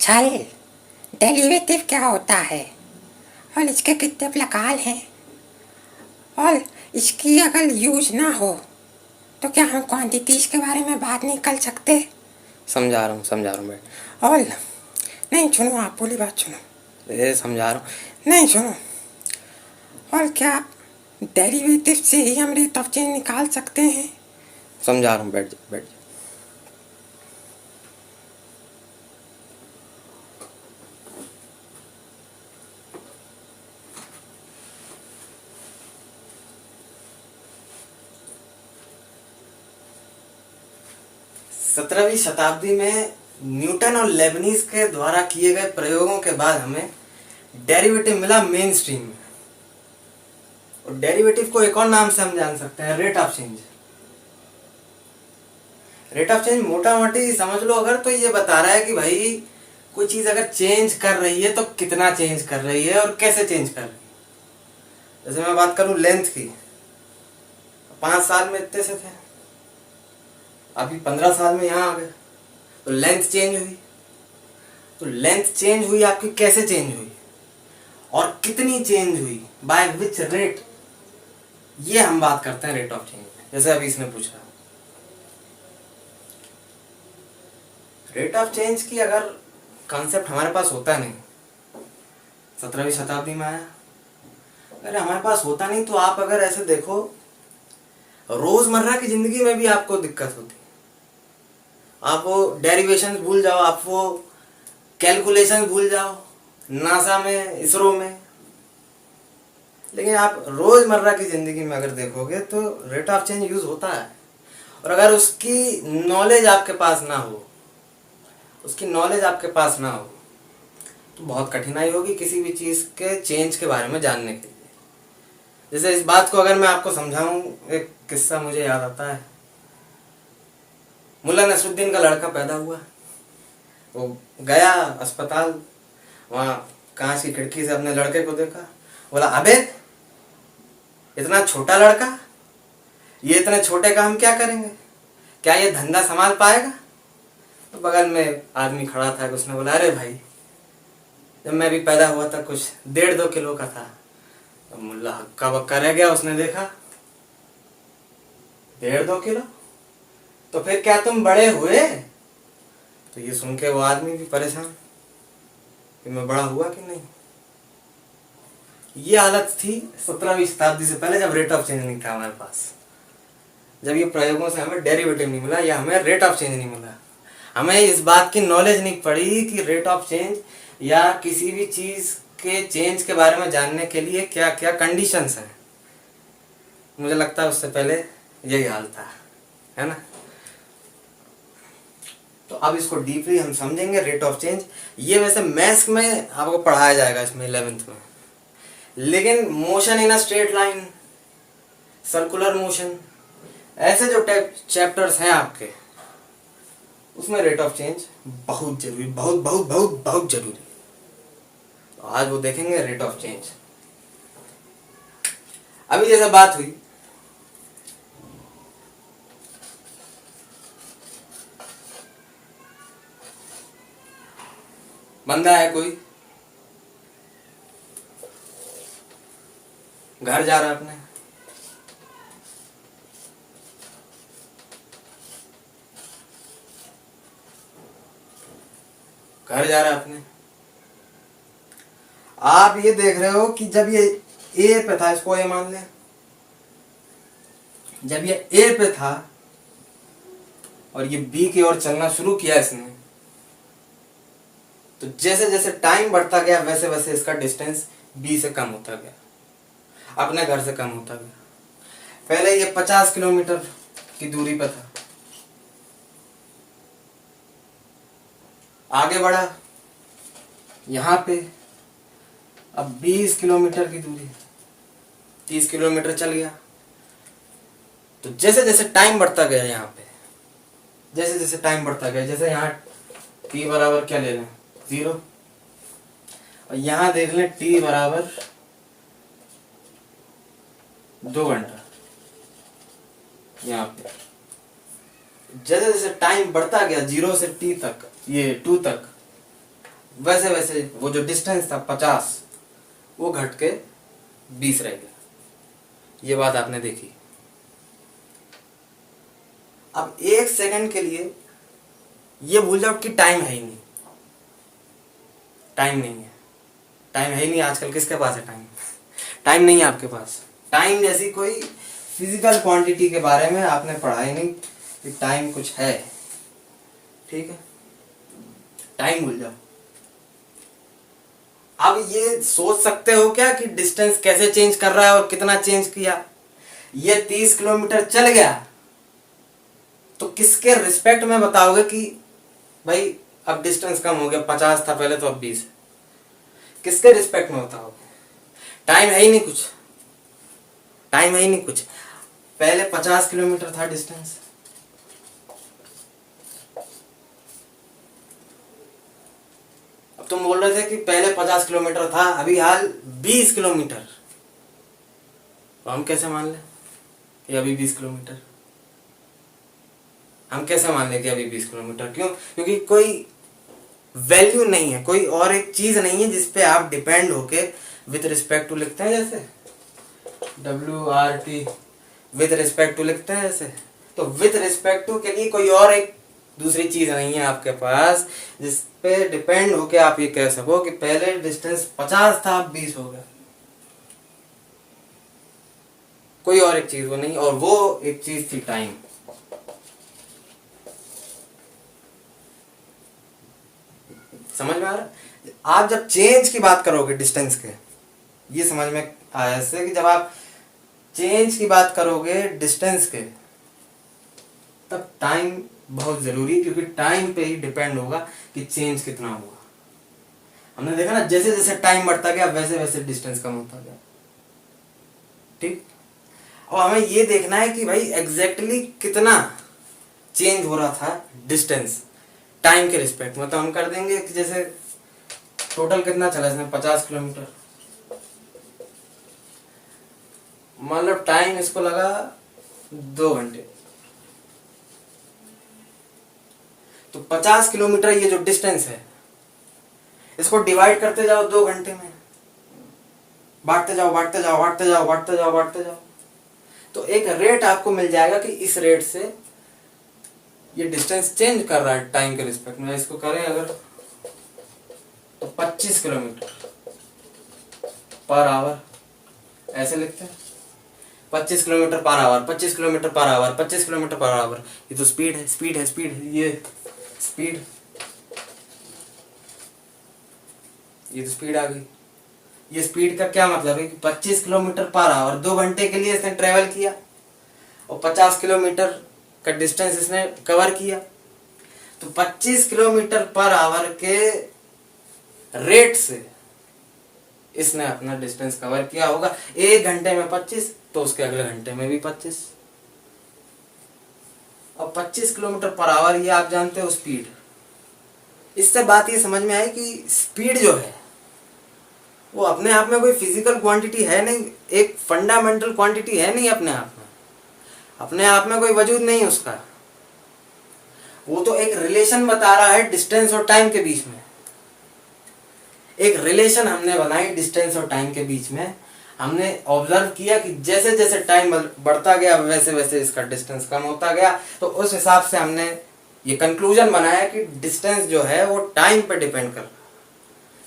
छल डेरिवेटिव क्या होता है और इसके कितने प्रकार हैं, और इसकी अगर यूज ना हो तो क्या हम क्वांटिटीज के बारे में बात नहीं कर सकते। समझा रहा हूँ भाई। और नहीं सुनो, आप पूरी बात सुनो। ये समझा रहा हूँ। नहीं सुनो। और क्या डेरिवेटिव से ही हम रेट ऑफ चेंज निकाल सकते हैं? समझा रहा हूँ, बैठ जा बैठ जा। सत्रहवीं शताब्दी में न्यूटन और लेबनीज के द्वारा किए गए प्रयोगों के बाद हमें डेरिवेटिव मिला मेन स्ट्रीम में। और डेरिवेटिव को एक और नाम से हम जान सकते हैं, rate of change. Rate of change मोटा मोटी समझ लो अगर, तो ये बता रहा है कि भाई कोई चीज अगर चेंज कर रही है तो कितना चेंज कर रही है और कैसे चेंज कर रही है। जैसे मैं बात करूं लेंथ की, 5 साल में इतने से थे, अभी 15 साल में यहाँ आ गए, तो लेंथ चेंज हुई। तो लेंथ चेंज हुई आपकी, कैसे चेंज हुई और कितनी चेंज हुई, बाय विच रेट, ये हम बात करते हैं रेट ऑफ चेंज। जैसे अभी इसने पूछा रेट ऑफ चेंज की अगर कॉन्सेप्ट हमारे पास होता नहीं, 17वीं शताब्दी में आया, अगर हमारे पास होता नहीं तो आप अगर ऐसे देखो रोजमर्रा की जिंदगी में भी आपको दिक्कत होती। आप वो डेरिवेशन भूल जाओ, आप वो कैलकुलेशन भूल जाओ नासा में, इसरो में, लेकिन आप रोजमर्रा की जिंदगी में अगर देखोगे तो रेट ऑफ चेंज यूज होता है। और अगर उसकी नॉलेज आपके पास ना हो, तो बहुत कठिनाई होगी किसी भी चीज के चेंज के बारे में जानने के लिए। जैसे इस बात को अगर मैं आपको समझाऊं, एक किस्सा मुझे याद आता है। मुल्ला नसरुद्दीन का लड़का पैदा हुआ, वो गया अस्पताल, वहां कांच की खिड़की से अपने लड़के को देखा, बोला अबे इतना छोटा लड़का, ये इतने छोटे का हम क्या करेंगे, क्या ये धंधा संभाल पाएगा। तो बगल में आदमी खड़ा था, उसने बोला अरे भाई जब मैं भी पैदा हुआ था कुछ 1.5-2 किलो का था। तो मुल्ला हक्का बक्का रह गया, उसने देखा 1.5-2 किलो, तो फिर क्या तुम बड़े हुए। तो ये सुन के वो आदमी भी परेशान कि मैं बड़ा हुआ कि नहीं। ये हालत थी 17वीं शताब्दी से पहले, जब रेट ऑफ चेंज नहीं था हमारे पास, जब ये प्रयोगों से हमें डेरिवेटिव नहीं मिला या हमें रेट ऑफ चेंज नहीं मिला। हमें इस बात की नॉलेज नहीं पड़ी कि रेट ऑफ चेंज या किसी भी चीज के चेंज के बारे में जानने के लिए क्या क्या कंडीशंस हैं। मुझे लगता है उससे पहले यही हाल था, है ना। तो अब इसको डीपली हम समझेंगे रेट ऑफ चेंज। ये वैसे मैथ्स में आपको पढ़ाया जाएगा इसमें 11th में, लेकिन motion in a straight line, circular motion, ऐसे जो चैप्टर्स हैं आपके, उसमें रेट ऑफ चेंज बहुत जरूरी, बहुत बहुत बहुत बहुत जरूरी। तो आज वो देखेंगे रेट ऑफ चेंज। अभी जैसे बात हुई, बंदा है कोई, घर जा रहा है अपने, घर जा रहा है अपने। आप ये देख रहे हो कि जब ये ए पे था, इसको ए मान लें, जब ये ए पे था और ये बी की ओर चलना शुरू किया इसने, तो जैसे जैसे टाइम बढ़ता गया वैसे वैसे इसका डिस्टेंस बी से कम होता गया, अपने घर से कम होता गया। पहले ये 50 किलोमीटर की दूरी पर था, आगे बढ़ा यहां पे, अब 20 किलोमीटर की दूरी, 30 किलोमीटर चल गया। तो जैसे जैसे टाइम बढ़ता गया यहाँ पे, जैसे जैसे टाइम बढ़ता गया, जैसे यहाँ t बराबर क्या ले लें 0, और यहाँ देख लें t बराबर 2 घंटा, यहाँ पे जैसे जैसे टाइम बढ़ता गया 0 से t तक, ये 2 तक, वैसे वैसे वो जो डिस्टेंस था 50 वो घट के 20 रह गया। ये बात आपने देखी। अब 1 सेकंड के लिए ये भूल जाओ कि टाइम है ही नहीं, टाइम नहीं है, टाइम है ही नहीं। आजकल किसके पास है टाइम? टाइम नहीं है आपके पास। टाइम जैसी कोई फिजिकल क्वांटिटी के बारे में आपने पढ़ा ही नहीं कि टाइम कुछ है। ठीक है, टाइम भूल जाओ। अब ये सोच सकते हो क्या कि डिस्टेंस कैसे चेंज कर रहा है और कितना चेंज किया? ये 30 किलोमीटर चल गया तो किसके रिस्पेक्ट में बताओगे कि भाई अब डिस्टेंस कम हो गया, 50 था पहले तो अब 20 है? किसके रिस्पेक्ट में बताओगे? टाइम है ही नहीं कुछ, टाइम है ही नहीं कुछ। पहले 50 किलोमीटर था डिस्टेंस, अब तुम बोल रहे थे कि पहले 50 किलोमीटर था, अभी हाल 20 किलोमीटर। तो हम कैसे मान लें कि अभी 20 किलोमीटर? हम कैसे मान लें कि अभी 20 किलोमीटर? क्यों? क्योंकि कोई वैल्यू नहीं है, कोई और एक चीज नहीं है जिसपे आप डिपेंड होके विथ रिस्पेक्ट टू लिखते हैं, जैसे WRT विथ रिस्पेक्ट टू लिखते हैं जैसे। तो विथ रिस्पेक्ट टू के लिए कोई और एक दूसरी चीज नहीं है आपके पास जिसपे डिपेंड होके आप ये कह सको कि पहले डिस्टेंस 50 था अब 20 हो गया। कोई और एक चीज वो नहीं, और वो एक चीज थी टाइम। समझ में आ रहा है? आप जब चेंज की बात करोगे डिस्टेंस के, ये समझ में आया इससे कि जब आप चेंज की बात करोगे डिस्टेंस के तब टाइम बहुत जरूरी, क्योंकि टाइम पे ही डिपेंड होगा कि चेंज कितना हुआ। हमने देखा ना, जैसे जैसे टाइम बढ़ता गया वैसे वैसे डिस्टेंस कम होता गया। ठीक, और हमें ये देखना है कि भाई एग्जैक्टली कितना चेंज हो रहा था डिस्टेंस टाइम के रिस्पेक्ट में। तो हम कर देंगे कि जैसे टोटल कितना चला इसमें 50 किलोमीटर, मतलब टाइम इसको लगा 2 घंटे। तो 50 किलोमीटर ये जो डिस्टेंस है इसको डिवाइड करते जाओ 2 घंटे में, बांटते जाओ बांटते जाओ बांटते जाओ बांटते जाओ बांटते जाओ, तो एक रेट आपको मिल जाएगा कि इस रेट से ये डिस्टेंस चेंज कर रहा है टाइम के रिस्पेक्ट में। इसको करें अगर तो 25 किलोमीटर पर आवर ऐसे लिखते हैं। 25 kilometre per hour, 25 kilometre per hour, 25 kilometre per hour. ये तो स्पीड है, स्पीड है, स्पीड है, ये स्पीड, ये तो स्पीड आ गई। ये स्पीड का क्या मतलब है कि 25 किलोमीटर पर आवर 2 घंटे के लिए इसने ट्रेवल किया और 50 किलोमीटर का डिस्टेंस इसने कवर किया। तो 25 किलोमीटर पर आवर के रेट से इसने अपना डिस्टेंस कवर किया होगा। 1 घंटे में 25 तो उसके अगले घंटे में भी 25। अब 25 किलोमीटर पर आवर ये आप जानते हो स्पीड। इससे बात ये समझ में आई कि स्पीड जो है वो अपने आप में कोई फिजिकल क्वांटिटी है नहीं, एक फंडामेंटल क्वांटिटी है नहीं अपने आप में, अपने आप में कोई वजूद नहीं है उसका। वो तो एक रिलेशन बता रहा है डिस्टेंस और टाइम के बीच में। एक रिलेशन हमने बनाई डिस्टेंस और टाइम के बीच में। हमने ऑब्जर्व किया कि जैसे जैसे टाइम बढ़ता गया वैसे वैसे इसका डिस्टेंस कम होता गया। तो उस हिसाब से हमने ये कंक्लूजन बनाया कि डिस्टेंस जो है वो टाइम पे डिपेंड कर रहा है।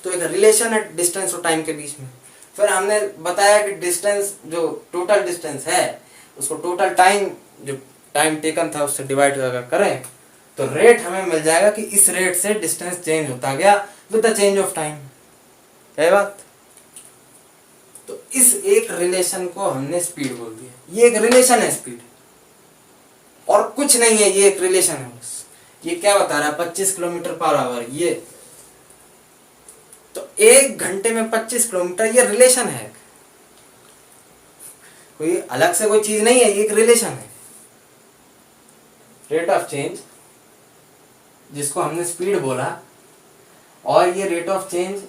तो एक रिलेशन है डिस्टेंस और टाइम के बीच में। फिर हमने बताया कि डिस्टेंस जो टोटल डिस्टेंस है उसको टोटल टाइम जो टाइम टेकन था उससे डिवाइड अगर करें तो रेट हमें मिल जाएगा कि इस रेट से डिस्टेंस चेंज होता गया with the change of time. है बात? तो इस एक रिलेशन को हमने स्पीड बोल दिया। ये एक रिलेशन है स्पीड, और कुछ नहीं है, ये एक रिलेशन है बस। ये क्या बता रहा है? 25 किलोमीटर पर आवर। ये तो 1 घंटे में 25 किलोमीटर, ये रिलेशन है, कोई अलग से कोई चीज नहीं है, ये एक रिलेशन है। रेट ऑफ चेंज जिसको हमने स्पीड बोला, और ये रेट ऑफ चेंज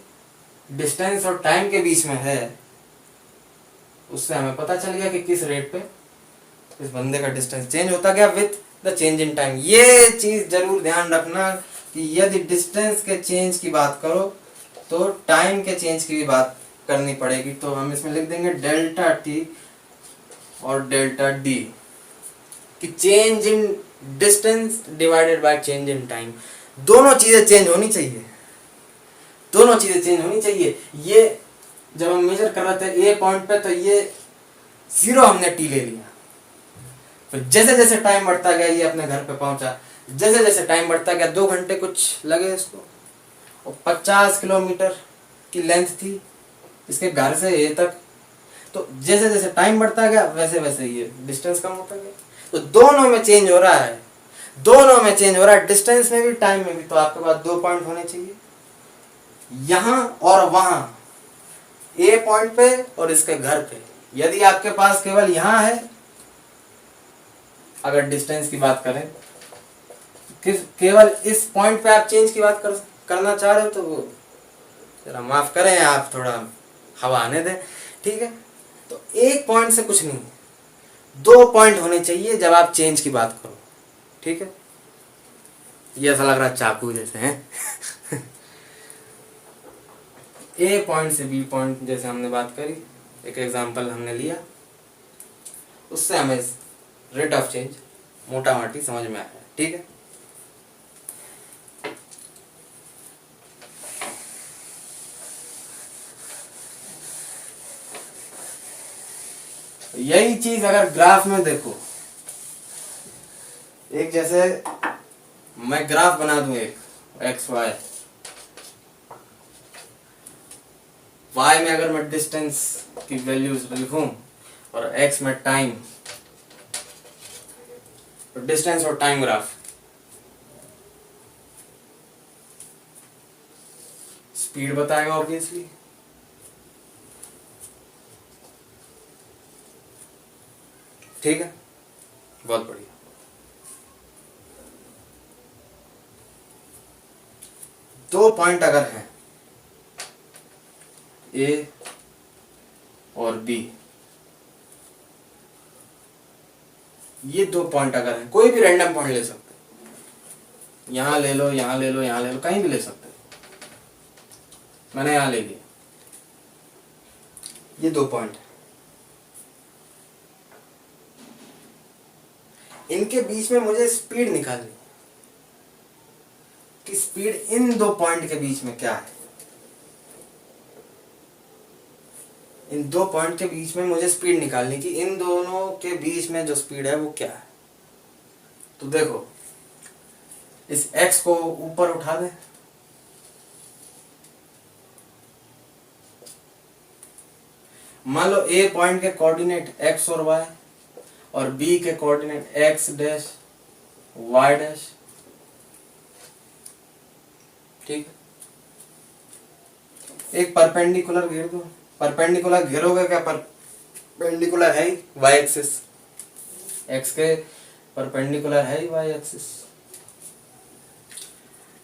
डिस्टेंस और टाइम के बीच में है, उससे हमें पता चल गया कि किस रेट पे इस बंदे का डिस्टेंस चेंज होता गया with the change in time. ये चीज जरूर ध्यान रखना कि यदि डिस्टेंस के चेंज की बात करो तो टाइम के चेंज की भी बात करनी पड़ेगी। तो हम इसमें लिख देंगे डेल्टा टी और डेल्टा डी कि change in distance divided by change in time. दोनों चीजें चेंज होनी चाहिए, दोनों चीजें चेंज होनी चाहिए। ये जब हम मेजर कर रहे थे ए पॉइंट पे तो ये 0 हमने टी ले लिया, फिर जैसे जैसे टाइम बढ़ता गया ये अपने घर पे पहुंचा, जैसे जैसे टाइम बढ़ता गया 2 घंटे कुछ लगे इसको, और 50 किलोमीटर की लेंथ थी इसके घर से ए तक। तो जैसे जैसे टाइम बढ़ता गया वैसे वैसे ये डिस्टेंस कम होता गया। तो दोनों में चेंज हो रहा है, दोनों में चेंज हो रहा है, डिस्टेंस में भी टाइम में भी। तो आपके पास 2 पॉइंट होने चाहिए, यहां और वहां, ए पॉइंट पे और इसके घर पे। यदि आपके पास केवल यहां है, अगर डिस्टेंस की बात करें, केवल इस पॉइंट पे आप चेंज की बात करना चाह रहे हो तो वो जरा माफ करें, आप थोड़ा हवा आने दें, ठीक है। तो एक पॉइंट से कुछ नहीं, 2 पॉइंट होने चाहिए जब आप चेंज की बात करो, ठीक है। ये ऐसा लग रहा है चाकू जैसे हैं ए पॉइंट से बी पॉइंट जैसे हमने बात करी, एक एग्जांपल हमने लिया, उससे हमें रेट ऑफ चेंज मोटा मोटी समझ में आया, ठीक है। यही चीज अगर ग्राफ में देखो, एक जैसे मैं ग्राफ बना दूं, एक एक्स वाई, वाई में अगर मैं डिस्टेंस की वैल्यूज लिखूं और एक्स में टाइम, तो डिस्टेंस और टाइम ग्राफ, स्पीड बताएगा ऑब्वियसली, ठीक है, बहुत बढ़िया। दो पॉइंट अगर हैं ए और बी, ये 2 पॉइंट अगर हैं, कोई भी रैंडम पॉइंट ले सकते हैं, यहां ले लो, यहां ले लो, यहां ले लो, कहीं भी ले सकते हैं, मैंने यहां ले लिया, ये 2 पॉइंट है, इनके बीच में मुझे स्पीड निकालनी कि स्पीड इन 2 पॉइंट के बीच में क्या है, इन 2 पॉइंट के बीच में मुझे स्पीड निकालनी कि इन दोनों के बीच में जो स्पीड है वो क्या है। तो देखो, इस x को ऊपर उठा दें, मान लो a पॉइंट के कोऑर्डिनेट x और y और b के coordinate x dash y dash, ठीक है। एक परपेंडिकुलर घेर दो, परपेंडिकुलर घेरोगे क्या, परपेंडिकुलर है ही y एक्सिस, x के परपेंडिकुलर है ही y एक्सिस।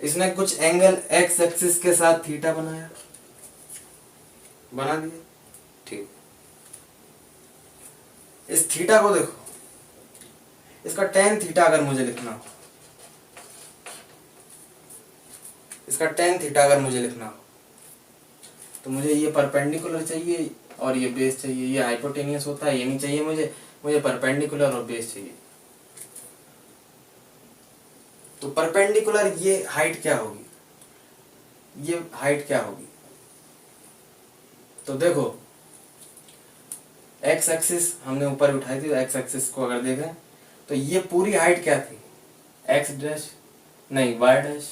इसने कुछ एंगल x एक्सिस के साथ थीटा बनाया, बना दिया, ठीक। इस थीटा को देखो, इसका टेन थीटा अगर मुझे लिखना हो, इसका टेन थीटा अगर मुझे लिखना हो, तो मुझे ये परपेंडिकुलर चाहिए और ये बेस चाहिए, ये हाइपोटेनियस होता है, ये नहीं चाहिए मुझे, मुझे परपेंडिकुलर और बेस चाहिए। तो परपेंडिकुलर ये हाइट क्या होगी, ये हाइट क्या होगी, तो देखो एक्स एक्सिस हमने ऊपर उठाई थी, एक्स एक्सिस को अगर देखें तो ये पूरी हाइट क्या थी, एक्स डैश नहीं वाई डैश,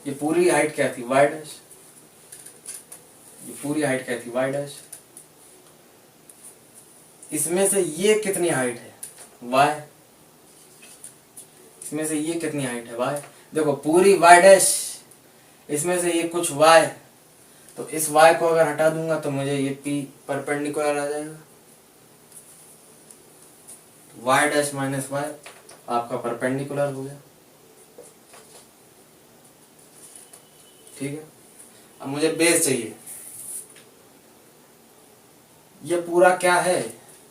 ये पूरी हाइट क्या थी, वाई डैश, ये पूरी हाइट क्या थी, वाई डैश। इसमें से ये कितनी हाइट है, वाई, इसमें से ये कितनी हाइट है, वाई। देखो पूरी वाई डैश, इसमें से ये कुछ वाई, तो इस y को अगर हटा दूंगा तो मुझे ये p परपेंडिकुलर आ जाएगा, y डैश माइनस y आपका परपेंडिकुलर हो गया, ठीक है। अब मुझे बेस चाहिए, ये पूरा क्या है,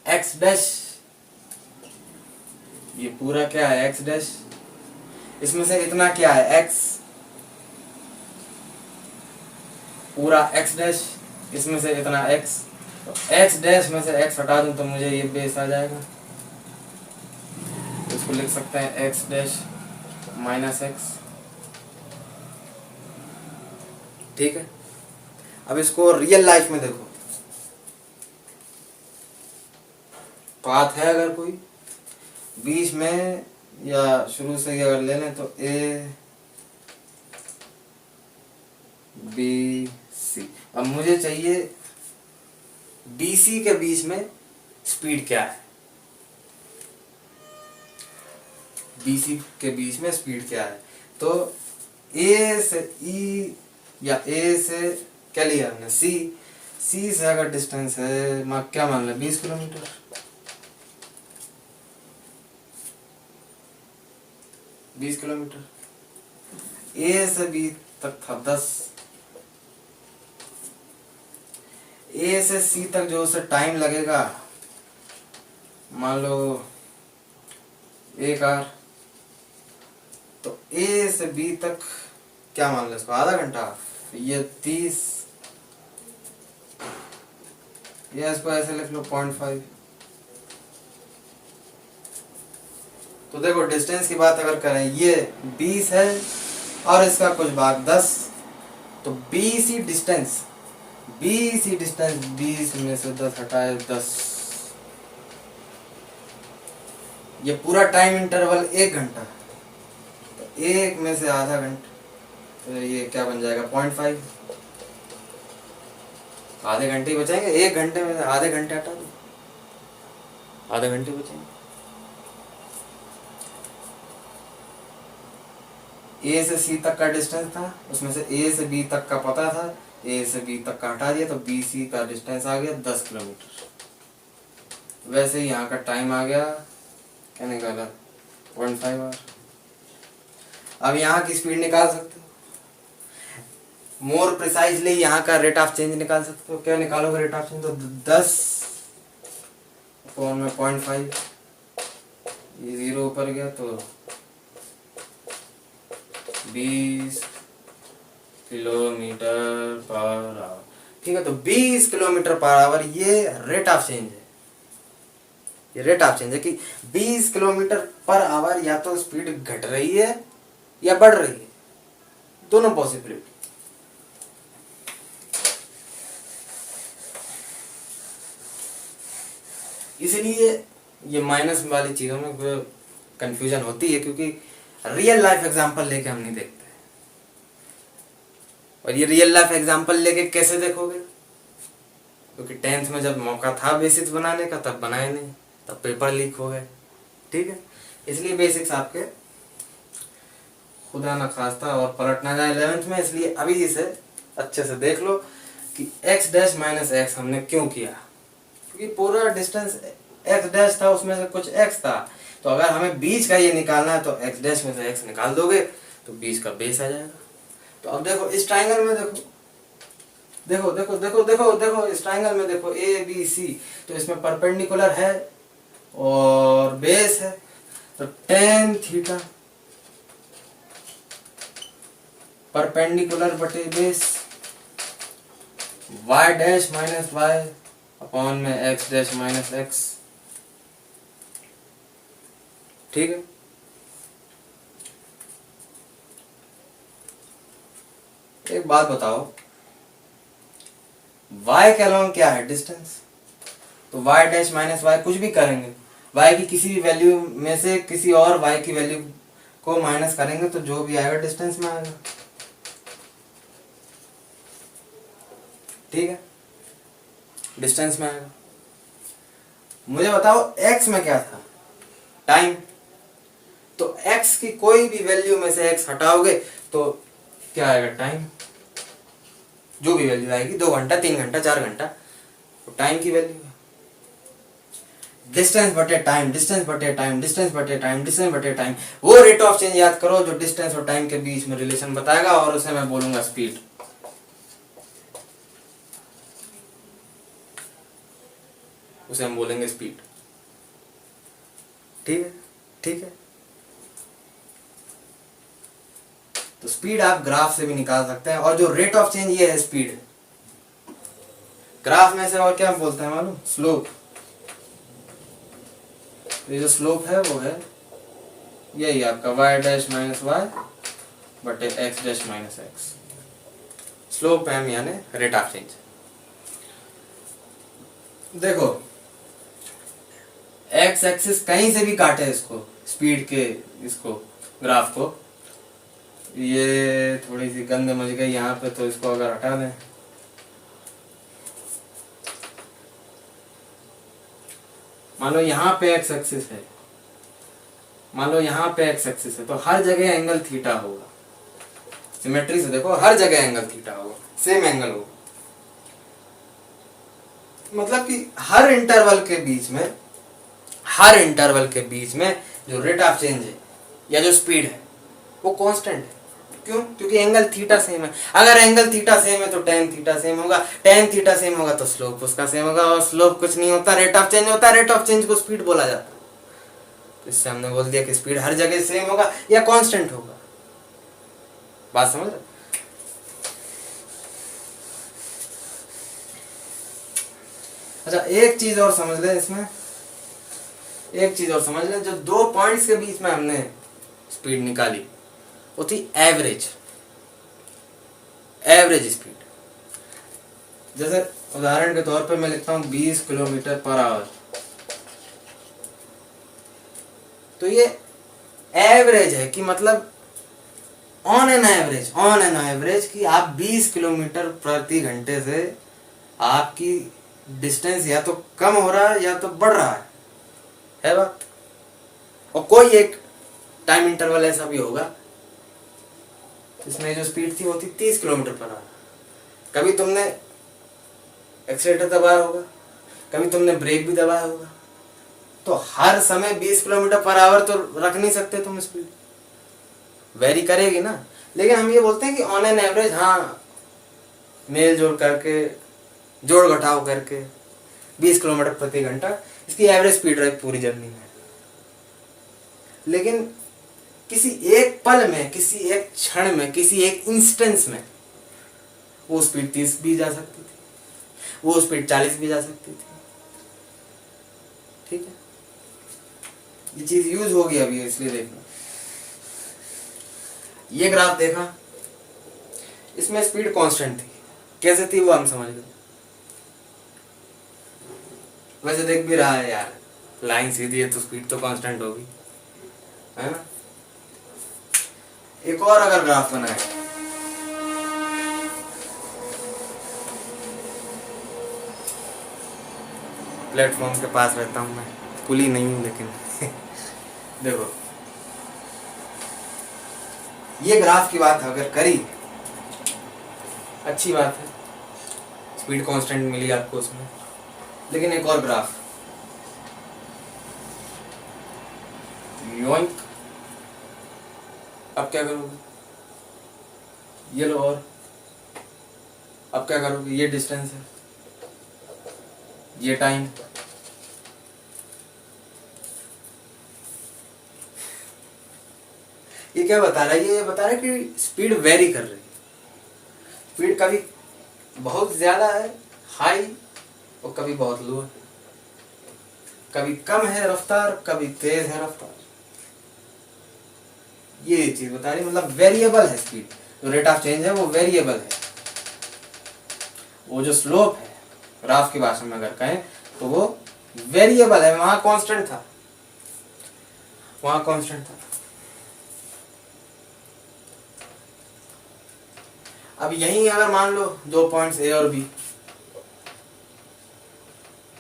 x डैश, ये पूरा क्या है, x डैश। इसमें से इतना क्या है, एक्स, पूरा एक्स डैश, इसमें से इतना एक्स, तो एक्स डैश में से एक्स हटा दूं तो मुझे ये बेस आ जाएगा। तो इसको लिख सकते हैं एक्स डैश माइनस एक्स। ठीक है, अब इसको रियल लाइफ में देखो, पाथ है अगर कोई बीच में या शुरू से ही अगर ले लें तो ए बी सी। अब मुझे चाहिए बी सी के बीच में स्पीड क्या है, बी सी के बीच में स्पीड क्या है। तो ए से ई या ए से क्या लिया हमने, सी, सी से अगर डिस्टेंस है क्या मान लें 20 किलोमीटर, 20 किलोमीटर। ए से बी तक था 10, ए से सी तक जो उसे टाइम लगेगा मान लो 1 आवर, तो ए से बी तक क्या मान लो इसको आधा घंटा, तो ये 30, या इसको ऐसे लिख लो 0.5। तो देखो डिस्टेंस की बात अगर करें ये 20 है और इसका कुछ भाग 10, तो BC डिस्टेंस, BC डिस्टेंस 20 में से 10 हटाए 10, ये पूरा टाइम इंटरवल 1 घंटा, तो 1 में से आधा घंटा, तो ये क्या बन जाएगा 0.5, आधे घंटे ही बचेंगे। 1 घंटे में से आधे घंटे हटा दो, आधे घंटे बचेंगे। ए से सी तक का डिस्टेंस था, उसमें से ए से बी तक का पता था, ए से बी तक का हटा दिया तो बी सी का डिस्टेंस आ गया 10 किलोमीटर। वैसे ही यहाँ का टाइम आ गया, क्या निकाला 0.5 आवर। अब यहाँ की स्पीड निकाल सकते हो, मोर प्रिसाइजली यहाँ का रेट ऑफ चेंज निकाल सकते हो। क्या निकालोगे रेट ऑफ चेंज, तो 10 में 0.5, ये 0 ऊपर गया तो 20 किलोमीटर पर आवर। ठीक है, तो 20 किलोमीटर पर आवर ये रेट ऑफ चेंज है, ये रेट ऑफ चेंज है कि 20 किलोमीटर पर आवर या तो स्पीड घट रही है या बढ़ रही है, दोनों पॉसिबिलिटी। इसलिए ये माइनस वाली चीजों में कंफ्यूजन होती है, क्योंकि रियल लाइफ एग्जांपल लेके हम नहीं देखते। और ये रियल लाइफ एग्जांपल लेके कैसे देखोगे, क्योंकि 10th में जब मौका था बेसिक्स बनाने का तब बनाए नहीं, तब पेपर लीक हो गए। ठीक है, इसलिए बेसिक्स आपके खुदा न खास्ता और पलट ना जाए 11th में, इसलिए अभी इसे अच्छे से देख लो कि x डैश माइनस एक्स हमने क्यों किया, क्योंकि पूरा डिस्टेंस x डैश था, उसमें से कुछ x था, तो अगर हमें बीच का ये निकालना है तो x डैश में से x निकाल दोगे तो बीच का बेस आ जाएगा। तो अब देखो इस ट्राइंगल में देखो, देखो देखो देखो देखो देखो इस ट्राइंगल में देखो ए बी सी, तो इसमें परपेंडिकुलर है और बेस है, तो tan थीटा परपेंडिकुलर बटे base y dash minus y upon में x डैश माइनस x। ठीक है, एक बात बताओ, y के अलोंग क्या है डिस्टेंस, तो y डैश माइनस y कुछ भी करेंगे, y की किसी भी वैल्यू में से किसी और y की वैल्यू को माइनस करेंगे तो जो भी आएगा डिस्टेंस में आएगा। ठीक है, डिस्टेंस में आएगा। मुझे बताओ x में क्या था, टाइम, तो x की कोई भी वैल्यू में से x हटाओगे तो क्या आएगा टाइम, जो भी वैल्यू आएगी 2 घंटा 3 घंटा 4 घंटा, तो टाइम की वैल्यू है। डिस्टेंस बटे टाइम, डिस्टेंस बटे टाइम, डिस्टेंस बटे टाइम, डिस्टेंस बटे टाइम, वो रेट ऑफ चेंज याद करो जो डिस्टेंस और टाइम के बीच में रिलेशन बताएगा, और उसे मैं बोलूंगा स्पीड। उसे हम बोलेंगे स्पीड। ठीक है, ठीक है। तो स्पीड आप ग्राफ से भी निकाल सकते हैं, और जो रेट ऑफ चेंज ये है स्पीड। ग्राफ में से और क्या बोलते हैं मालूम? स्लोप। ये जो स्लोप है वो है यही आपका y डैश माइनस वाई बटे x dash minus x. Slope है यानी रेट ऑफ चेंज। देखो x एक्सिस कहीं से भी काटे इसको, स्पीड के इसको ग्राफ को, ये थोड़ी सी गंद मच गई यहाँ पे, तो इसको अगर हटा दें, मान लो यहाँ पे x एक्सिस है, मान लो यहाँ पे x एक्सिस है, तो हर जगह एंगल थीटा होगा। सिमेट्री से देखो, हर जगह एंगल थीटा होगा, सेम एंगल होगा। मतलब कि हर इंटरवल के बीच में, हर इंटरवल के बीच में जो रेट ऑफ चेंज है या जो स्पीड है वो कांस्टेंट है। क्यों? क्योंकि एंगल थीटा सेम है। अगर एंगल थीटा सेम है तो टेन थीटा सेम होगा, टेन थीटा सेम होगा तो स्लोप उसका सेम होगा, और स्लोप कुछ नहीं होता, रेट ऑफ चेंज होता है। रेट ऑफ चेंज को स्पीड बोला जाता है। तो इससे हमने बोल दिया कि स्पीड हर जगह सेम होगा या कांस्टेंट होगा। बात समझ रहे? अच्छा, एक चीज और समझ ले इसमें, एक चीज और समझ ले, जो दो पॉइंट्स के बीच में हमने स्पीड निकाली वो थी एवरेज, एवरेज स्पीड। जैसे उदाहरण के तौर पे मैं लिखता हूं 20 किलोमीटर पर आवर, तो ये एवरेज है कि मतलब ऑन एन एवरेज कि आप 20 किलोमीटर प्रति घंटे से आपकी डिस्टेंस या तो कम हो रहा है या तो बढ़ रहा है बात। और कोई एक टाइम इंटरवल ऐसा भी होगा इसमें जो स्पीड थी वो थी 30 किलोमीटर पर आवर। कभी तुमने एक्सीलेटर दबाया होगा, कभी तुमने ब्रेक भी दबाया होगा, तो हर समय 20 किलोमीटर पर आवर तो रख नहीं सकते तुम, स्पीड वेरी करेगी ना। लेकिन हम ये बोलते हैं कि ऑन एन एवरेज, हाँ मेल जोड़ करके, जोड़ घटाव करके 20 किलोमीटर प्रति घंटा इसकी एवरेज स्पीड रही पूरी जर्नी में। लेकिन किसी एक पल में, किसी एक क्षण में, किसी एक इंस्टेंस में वो स्पीड 30 भी जा सकती थी, वो स्पीड 40 भी जा सकती थी। ठीक है, ये चीज यूज होगी अभी, इसलिए देखना। ये ग्राफ देखा, इसमें स्पीड कांस्टेंट थी। कैसे थी वो हम समझ गए। वैसे देख भी रहा है यार, लाइन सीधी है तो स्पीड तो कांस्टेंट होगी, है ना। एक और अगर ग्राफ बनाए, प्लेटफॉर्म के पास रहता हूं मैं, कुली नहीं हूं लेकिन देखो ये ग्राफ की बात अगर करी, अच्छी बात है, स्पीड कांस्टेंट मिली आपको उसमें। लेकिन एक और ग्राफ, योइंक, अब क्या करोगे? ये लो, और अब क्या करोगे? ये डिस्टेंस है, ये टाइम, ये क्या बता रहा है? ये बता रहा है कि स्पीड वेरी कर रही है। स्पीड कभी बहुत ज्यादा है, हाई, और कभी बहुत लो है। कभी कम है रफ्तार, कभी तेज है रफ्तार। ये चीज बता रही, मतलब वेरिएबल है स्पीड। जो रेट ऑफ चेंज है वो वेरिएबल है। वो जो स्लोप है, ग्राफ की भाषा में अगर कहें तो वो वेरिएबल है। वहां कांस्टेंट था, वहां कांस्टेंट था। अब यही अगर मान लो दो पॉइंट्स ए और बी,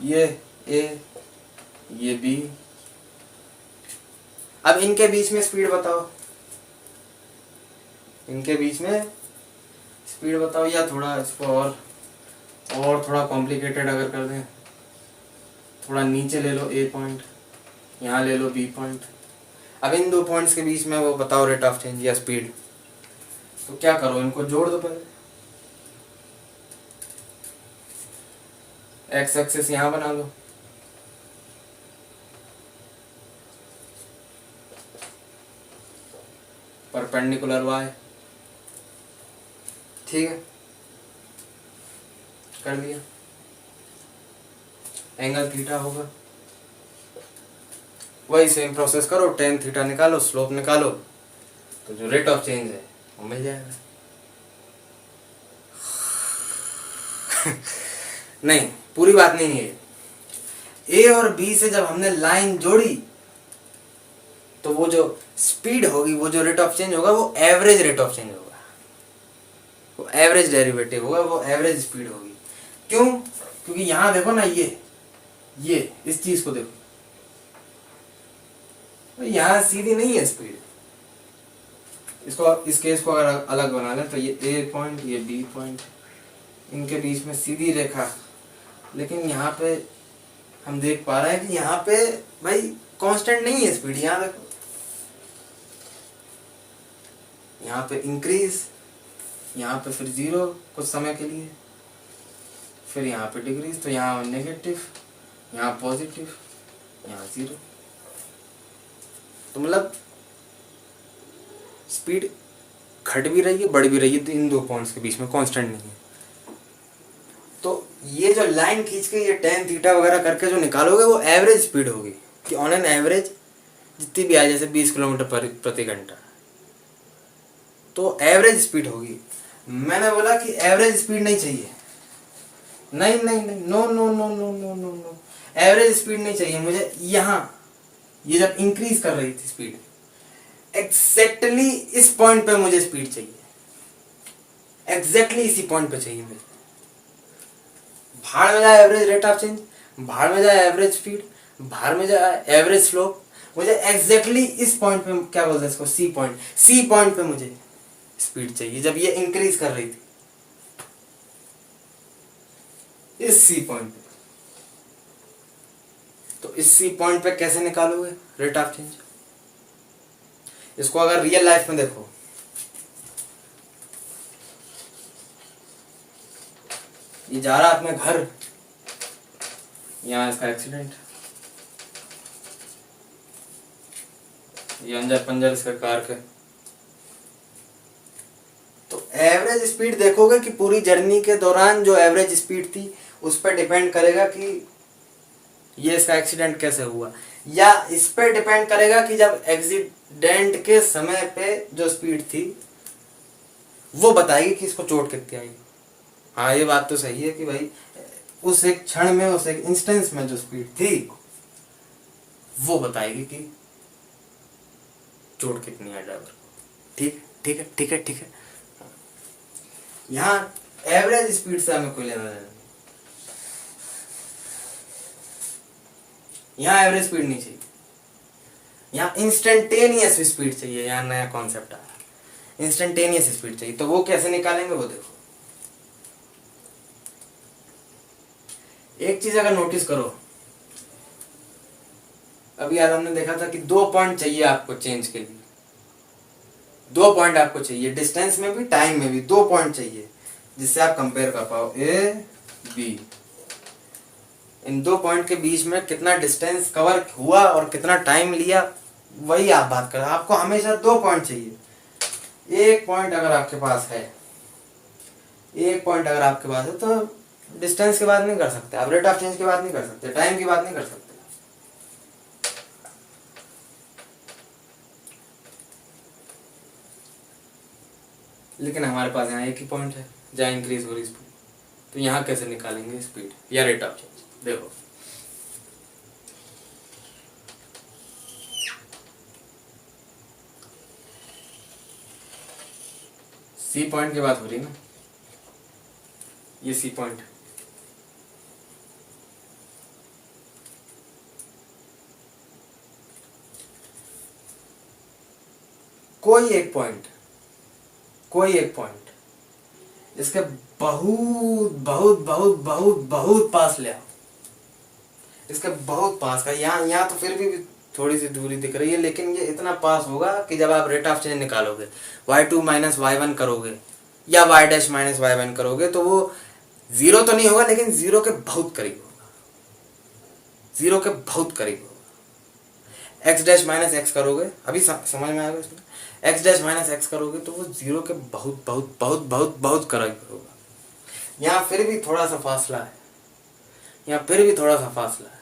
ये ए, ये बी, अब इनके बीच में स्पीड बताओ, इनके बीच में स्पीड बताओ। या थोड़ा इसको और थोड़ा कॉम्प्लिकेटेड अगर कर दें, थोड़ा नीचे ले लो ए पॉइंट, यहाँ ले लो बी पॉइंट। अब इन दो पॉइंट्स के बीच में वो बताओ रेट ऑफ चेंज या स्पीड। तो क्या करो, इनको जोड़ दो पहले। एक्स एक्सिस यहां बना लो, परपेंडिकुलर वाई, ठीक है, कर दिया। एंगल थीटा होगा, वही सेम प्रोसेस करो, टेन थीटा निकालो, स्लोप निकालो, तो जो रेट ऑफ चेंज है वो मिल जाएगा। नहीं, पूरी बात नहीं है। ए और बी से जब हमने लाइन जोड़ी तो वो जो स्पीड होगी, वो जो रेट ऑफ चेंज होगा, वो एवरेज रेट ऑफ चेंज होगा, वो एवरेज डेरिवेटिव होगा, वो एवरेज स्पीड होगी। क्यों? क्योंकि यहां देखो ना, ये इस चीज को देखो, तो यहां सीधी नहीं है स्पीड। इसको, इस केस को अगर अलग बना लें तो ये ए पॉइंट, ये बी पॉइंट, इनके बीच में सीधी रेखा, लेकिन यहाँ पे हम देख पा रहे हैं कि यहाँ पे भाई कांस्टेंट नहीं है स्पीड। यहाँ देखो, यहाँ पे इंक्रीज, यहाँ पे फिर जीरो कुछ समय के लिए, फिर यहाँ पे डिक्रीज, तो यहाँ नेगेटिव, यहाँ पॉजिटिव, यहाँ जीरो। तो मतलब स्पीड घट भी रही है, बढ़ भी रही है, तो इन दो पॉइंट्स के बीच में कांस्टेंट नहीं है। तो ये जो लाइन खींच के ये टेन थीटा वगैरह करके जो निकालोगे, वो एवरेज स्पीड होगी कि ऑन एन एवरेज जितनी भी आए, जैसे 20 किलोमीटर प्रति घंटा, तो एवरेज स्पीड होगी। मैंने बोला कि एवरेज स्पीड नहीं चाहिए, नहीं नहीं नहीं, no no no no no no no, average speed नहीं चाहिए मुझे। यहाँ ये जब इंक्रीज कर रही थी स्पीड, एग्जैक्टली इस पॉइंट पे मुझे स्पीड चाहिए, एग्जैक्टली इसी पॉइंट पे चाहिए मुझे। भाड़ में जाए एवरेज रेट ऑफ चेंज, भाड़ में जाए एवरेज स्पीड, भाड़ में जाए एवरेज स्लोप, मुझे एग्जैक्टली इस पॉइंट पे, क्या बोलते हैं इसको, सी पॉइंट, सी पॉइंट पे मुझे स्पीड चाहिए जब ये इंक्रीज कर रही थी, इस सी पॉइंट पे। तो इस सी पॉइंट पे कैसे निकालोगे रेट ऑफ चेंज? इसको अगर रियल लाइफ में देखो, ये जा रहा अपने घर, यहां इसका एक्सीडेंट, ये अंजर पंजर इसका कार के। तो एवरेज स्पीड देखोगे कि पूरी जर्नी के दौरान जो एवरेज स्पीड थी उस पर डिपेंड करेगा कि ये इसका एक्सीडेंट कैसे हुआ, या इस पर डिपेंड करेगा कि जब एक्सीडेंट के समय पे जो स्पीड थी वो बताएगी कि इसको चोट कितनी आई। हाँ, ये बात तो सही है कि भाई उस एक क्षण में, उस एक इंस्टेंस में जो स्पीड थी वो बताएगी कि चोट कितनी है ड्राइवर को। ठीक ठीक है ठीक है ठीक है। यहाँ एवरेज स्पीड से हमें कोई लेना देना नहीं, यहाँ एवरेज स्पीड नहीं चाहिए, यहाँ इंस्टेंटेनियस स्पीड चाहिए। यहाँ नया कॉन्सेप्ट आया, इंस्टेंटेनियस स्पीड चाहिए। तो वो कैसे निकालेंगे वो देखो। एक चीज अगर नोटिस करो, अभी यार हमने देखा था कि 2 पॉइंट चाहिए आपको चेंज के लिए, 2 पॉइंट आपको चाहिए, डिस्टेंस में भी टाइम में भी 2 पॉइंट चाहिए जिससे आप कंपेयर कर पाओ ए बी। इन 2 पॉइंट के बीच में कितना डिस्टेंस कवर हुआ और कितना टाइम लिया, वही आप बात कर रहे हो। आपको हमेशा 2 पॉइंट चाहिए। एक पॉइंट अगर आपके पास है, एक पॉइंट अगर आपके पास है, तो डिस्टेंस की बात नहीं कर सकते आप, रेट ऑफ चेंज की बात नहीं कर सकते, टाइम की बात नहीं कर सकते। लेकिन हमारे पास यहाँ एक ही पॉइंट है जहाँ इंक्रीज हो रही स्पीड, तो यहाँ कैसे निकालेंगे स्पीड या रेट ऑफ चेंज? देखो, सी पॉइंट की बात हो रही है ना, ये सी पॉइंट, कोई एक पॉइंट, कोई एक पॉइंट इसके बहुत बहुत बहुत बहुत बहुत पास ले आओ, इसके बहुत पास का। यहाँ तो फिर भी थोड़ी सी दूरी दिख रही है, लेकिन ये इतना पास होगा कि जब आप रेट ऑफ चेंज निकालोगे, y2 माइनस y1 करोगे या y डैश माइनस y1 करोगे, तो वो जीरो तो नहीं होगा, लेकिन जीरो के बहुत करीब होगा, जीरो के बहुत करीब होगा। एक्स डैश माइनस एक्स करोगे, अभी समझ में आएगा इसमें, एक्स डैश माइनस एक्स करोगे तो वो जीरो के बहुत बहुत बहुत बहुत बहुत करीब होगा। यहाँ फिर भी थोड़ा सा फासला है, यहाँ फिर भी थोड़ा सा फासला है,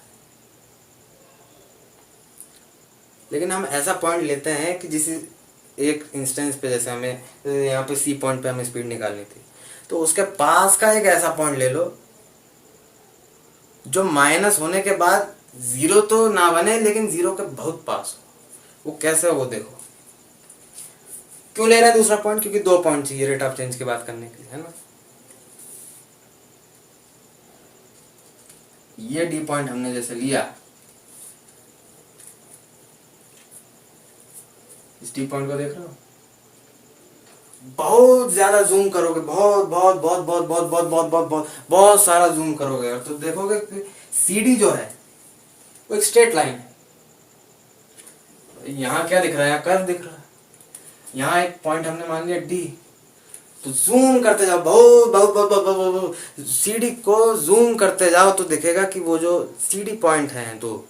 लेकिन हम ऐसा पॉइंट लेते हैं कि जिस एक इंस्टेंस पे, जैसे हमें यहाँ पे सी पॉइंट पे हमें स्पीड निकालनी थी, तो उसके पास का एक ऐसा पॉइंट ले लो जो माइनस होने के बाद जीरो तो ना बने लेकिन जीरो के बहुत पास हो। वो कैसे हो वो देखो। क्यों ले रहा है दूसरा पॉइंट? क्योंकि 2 पॉइंट चाहिए रेट ऑफ चेंज की बात करने के लिए, है ना। ये डी पॉइंट हमने जैसे लिया, इस डी पॉइंट को देख रहे हो, बहुत ज्यादा जूम करोगे, बहुत बहुत बहुत बहुत बहुत बहुत बहुत बहुत बहुत बहुत सारा जूम करोगे और तो देखोगे कि सीडी जो है वो एक स्ट्रेट लाइन है। यहाँ क्या दिख रहा है? यहाँ कर्व दिख रहा है। यहाँ एक पॉइंट हमने मान लिया डी, तो जूम करते जाओ, बहुत बहुत बहुत बहुत बहुत, बहुत सीडी को जूम करते जाओ तो दिखेगा कि वो जो सीडी पॉइंट है दो,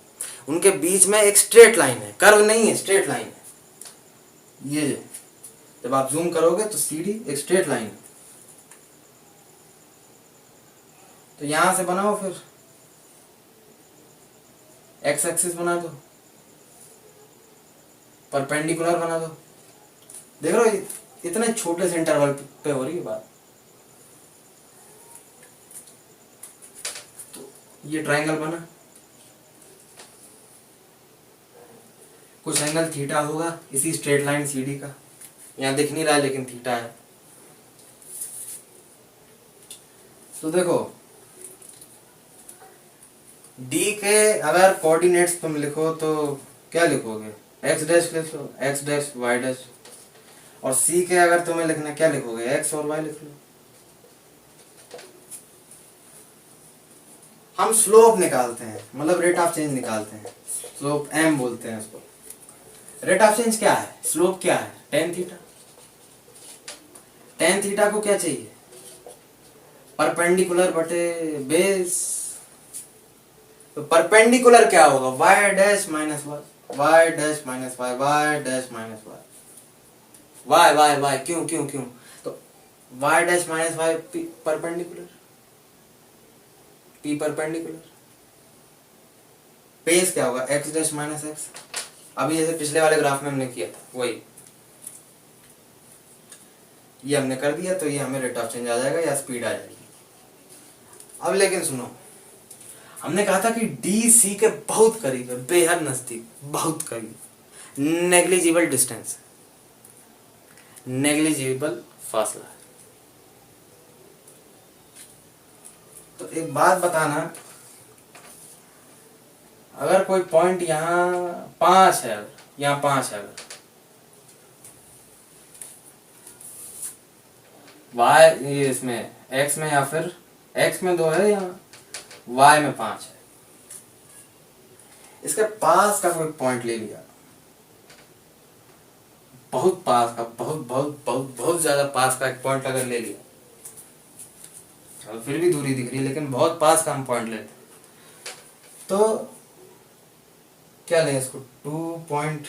उनके बीच में एक स्ट्रेट लाइन है, कर्व नहीं है, स्ट्रेट लाइन है। ये जब आप जूम करोगे तो सीडी एक स्ट्रेट लाइन है। तो यहां से बनाओ, फिर एक्स एक्सिस बना दो, परपेंडिकुलर बना दो। देख रहे हो इतने छोटे से इंटरवल पे हो रही है बात। तो ये ट्रायंगल बना, कुछ एंगल थीटा होगा इसी स्ट्रेट लाइन सीडी का, यहाँ दिख नहीं रहा है लेकिन थीटा है। तो देखो डी के अगर कोऑर्डिनेट्स तुम लिखो तो क्या लिखोगे? एक्स डैश लिख लो, एक्स डैश वाई डैश। और सी के अगर तुम्हें लिखना, क्या लिखोगे? एक्स और वाई लिख लो। हम स्लोप निकालते हैं, मतलब रेट ऑफ चेंज निकालते हैं, स्लोप एम बोलते हैं उसको। रेट ऑफ चेंज क्या है? स्लोप क्या है? Tan theta. टेन थीटा को क्या चाहिए? परपेंडिकुलर बटे बेस। तो परपेंडिकुलर क्या होगा? Y dash minus y, y dash minus y, y dash minus y, y y y. क्यों क्यों क्यों? तो y dash minus y perpendicular, p perpendicular. Base क्या होगा? X dash minus x. अभी जैसे पिछले वाले ग्राफ में हमने किया था वही, ये हमने कर दिया तो ये हमें रेट ऑफ चेंज आ जाएगा या स्पीड आ जाएगी। अब लेकिन सुनो, हमने कहा था कि डी सी के बहुत करीब है, बेहद नजदीक, बहुत करीब, नेग्लिजिबल डिस्टेंस, नेग्लिजिबल फासला। तो एक बात बताना, अगर कोई पॉइंट यहाँ 5 है, यहाँ 5 है, अगर वाई ये इसमें एक्स में, या फिर एक्स में 2 है, यहाँ वाई में 5 है, इसके पास का कोई पॉइंट ले लिया, बहुत पास का, बहुत बहुत बहुत बहुत ज्यादा पास का एक पॉइंट अगर ले लिया, और फिर भी दूरी दिख रही है लेकिन बहुत पास का हम पॉइंट लेते हैं, तो क्या लें इसको? 2 पॉइंट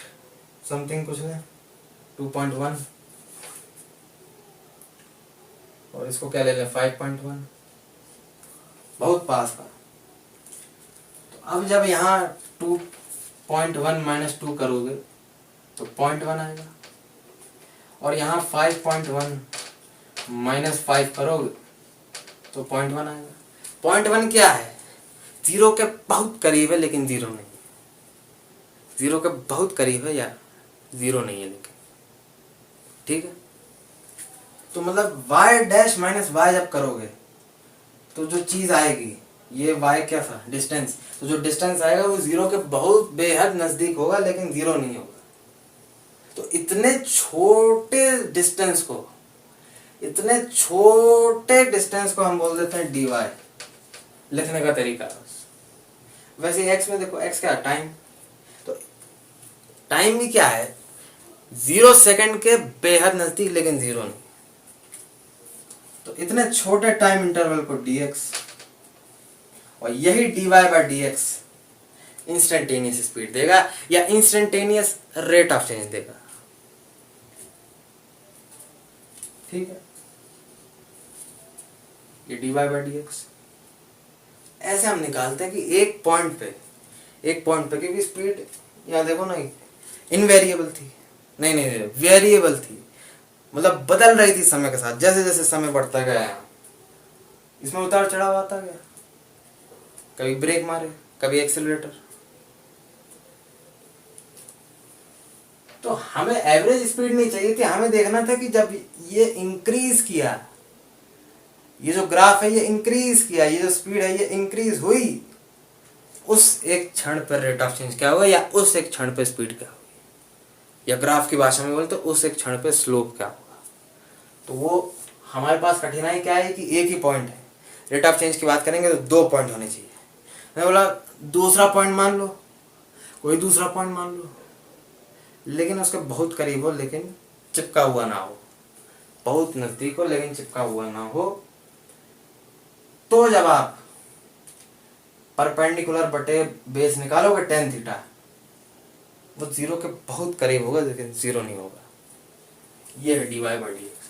समथिंग कुछ लें, 2.1, और इसको क्या ले लें? 5.1, बहुत पास का। तो अब जब यहाँ 2.1 माइनस 2 करोगे तो 0.1 आएगा, और यहाँ 5.1 माइनस 5 करोगे तो 0.1 आएगा। 0.1 क्या है? जीरो के बहुत करीब है लेकिन जीरो नहीं है, जीरो के बहुत करीब है या जीरो नहीं है लेकिन, ठीक है। तो मतलब y डैश माइनस वाई जब करोगे तो जो चीज आएगी, ये y क्या था? डिस्टेंस। तो जो डिस्टेंस आएगा वो जीरो के बहुत बेहद नजदीक होगा लेकिन जीरो नहीं होगा। तो इतने छोटे डिस्टेंस को, इतने छोटे डिस्टेंस को हम बोल देते हैं dy। लिखने का तरीका वैसे x में देखो, x क्या? टाइम। तो टाइम भी क्या है? 0 सेकंड के बेहद नजदीक लेकिन जीरो नहीं। तो इतने छोटे टाइम इंटरवल को dx, और यही dy by dx instantaneous speed देगा या इंस्टेंटेनियस रेट ऑफ चेंज देगा। ठीक है, ये dy बाई डी एक्स। ऐसे हम निकालते हैं कि एक पॉइंट पे क्योंकि स्पीड यहाँ देखो ना इनवेरिएबल थी, नहीं वेरिएबल थी, मतलब बदल रही थी समय के साथ। जैसे जैसे समय बढ़ता गया इसमें उतार चढ़ाव आता गया, कभी ब्रेक मारे कभी एक्सेलरेटर। तो हमें एवरेज स्पीड नहीं चाहिए थी, हमें देखना था कि जब ये इंक्रीज किया, ये जो ग्राफ है ये इंक्रीज किया, ये जो स्पीड है ये इंक्रीज हुई, उस एक क्षण पर रेट ऑफ चेंज क्या हुआ, या उस एक क्षण पर स्पीड क्या हुई, या ग्राफ की भाषा में बोले तो उस एक क्षण पे स्लोप क्या होगा। तो वो हमारे पास कठिनाई क्या है कि एक ही पॉइंट है। रेट ऑफ चेंज की बात करेंगे तो 2 पॉइंट होने चाहिए। मैं बोला दूसरा पॉइंट मान लो, कोई दूसरा पॉइंट मान लो, लेकिन उसके बहुत करीब हो लेकिन चिपका हुआ ना हो, बहुत नजदीक हो लेकिन चिपका हुआ ना हो। तो जब आप परपेंडिकुलर बटे बेस निकालोगे tan थीटा, वो 0 के बहुत करीब होगा लेकिन 0 नहीं होगा। ये है dy बाई डी एक्स।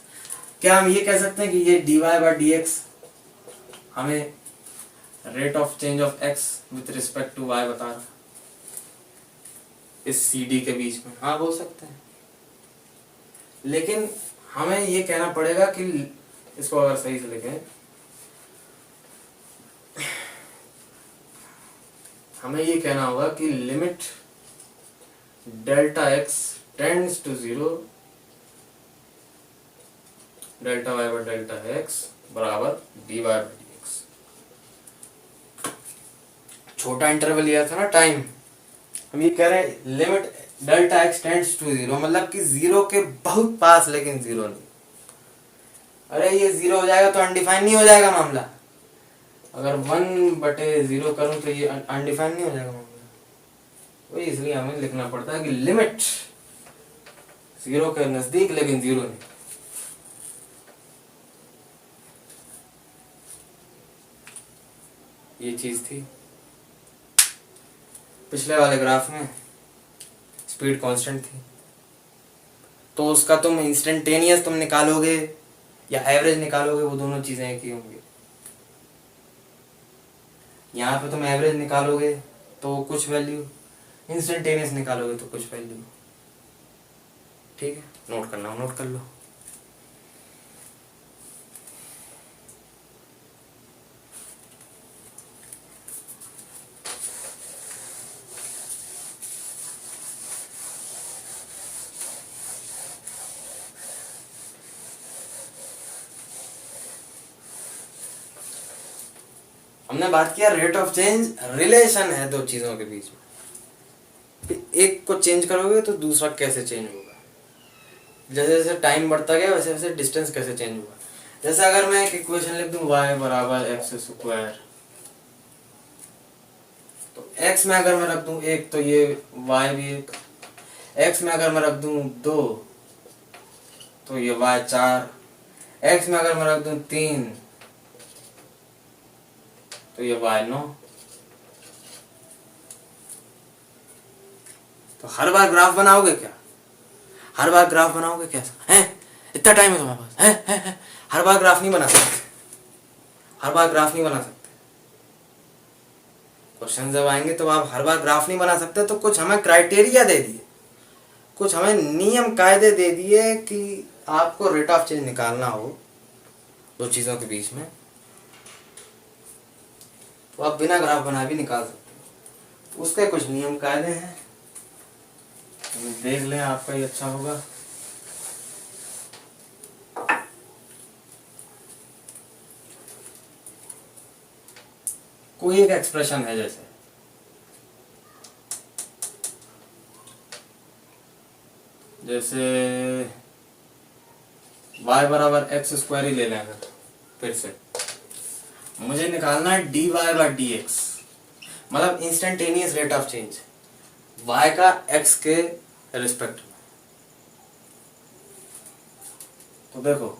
क्या हम ये कह सकते हैं कि ये dy बाई डी एक्स हमें rate of change of x with respect to y बता रहा इस CD के बीच में? हाँ बोल सकते हैं, लेकिन हमें ये कहना पड़ेगा कि इसको अगर सही से लिखें, हमें ये कहना होगा कि limit delta x tends to 0 delta y by delta x बराबर dy बाई डी एक्स। छोटा इंटरवल लिया था ना टाइम, हम ये कह रहे हैं limit delta x tends to 0, मतलब कि 0 के बहुत पास लेकिन 0 नहीं। अरे ये 0 हो जाएगा तो अनडिफाइन नहीं हो जाएगा मामला। अगर 1/0 करूं तो ये अनडिफाइन नहीं हो जाएगा मामला। वही इसलिए हमें लिखना पड़ता है कि लिमिट 0 के नजदीक लेकिन 0 नहीं। ये चीज थी। पिछले वाले ग्राफ में स्पीड कांस्टेंट थी, तो उसका तुम इंस्टेंटेनियस तुम निकालोगे या एवरेज निकालोगे, वो दोनों चीजें एक ही होंगी। यहाँ पे तुम एवरेज निकालोगे तो कुछ वैल्यू, इंस्टेंटेनियस निकालोगे तो कुछ वैल्यू। ठीक है, नोट करना हो नोट कर लो। हमने बात किया रेट ऑफ चेंज रिलेशन है दो चीजों के बीच में, एक को चेंज करोगे तो दूसरा कैसे चेंज होगा। जैसे जैसे टाइम बढ़ता गया वैसे वैसे डिस्टेंस कैसे चेंज हुआ। जैसे अगर मैं एक इक्वेशन लिख दूं y बराबर एक्स स्क्वायर, तो x में अगर मैं रख दूं 1 तो ये y भी 1, x में अगर मैं रख दूं 2 तो ये y 4, x में अगर मैं रख दूं 3 तो ये y 9। तो हर बार ग्राफ बनाओगे क्या? हर बार ग्राफ बनाओगे क्या? हैं? इतना टाइम है तुम्हारे पास? हैं? हर बार ग्राफ नहीं बना सकते, हर बार ग्राफ नहीं बना सकते। क्वेश्चन जब आएंगे तो आप हर बार ग्राफ नहीं बना सकते, तो कुछ हमें क्राइटेरिया दे दिए, कुछ हमें नियम कायदे दे दिए कि आपको रेट ऑफ चेंज निकालना हो दो चीजों के बीच में, तो आप बिना ग्राफ बनाए भी निकाल सकते हो। उसके कुछ नियम कायदे हैं, देख लें, आपका ही अच्छा होगा। कोई एक एक्सप्रेशन है, जैसे y बराबर एक्स स्क्वायर ही ले लें। अगर फिर से मुझे निकालना है dy बाई डी एक्स, मतलब instantaneous rate of change y का x के रिस्पेक्ट में। तो देखो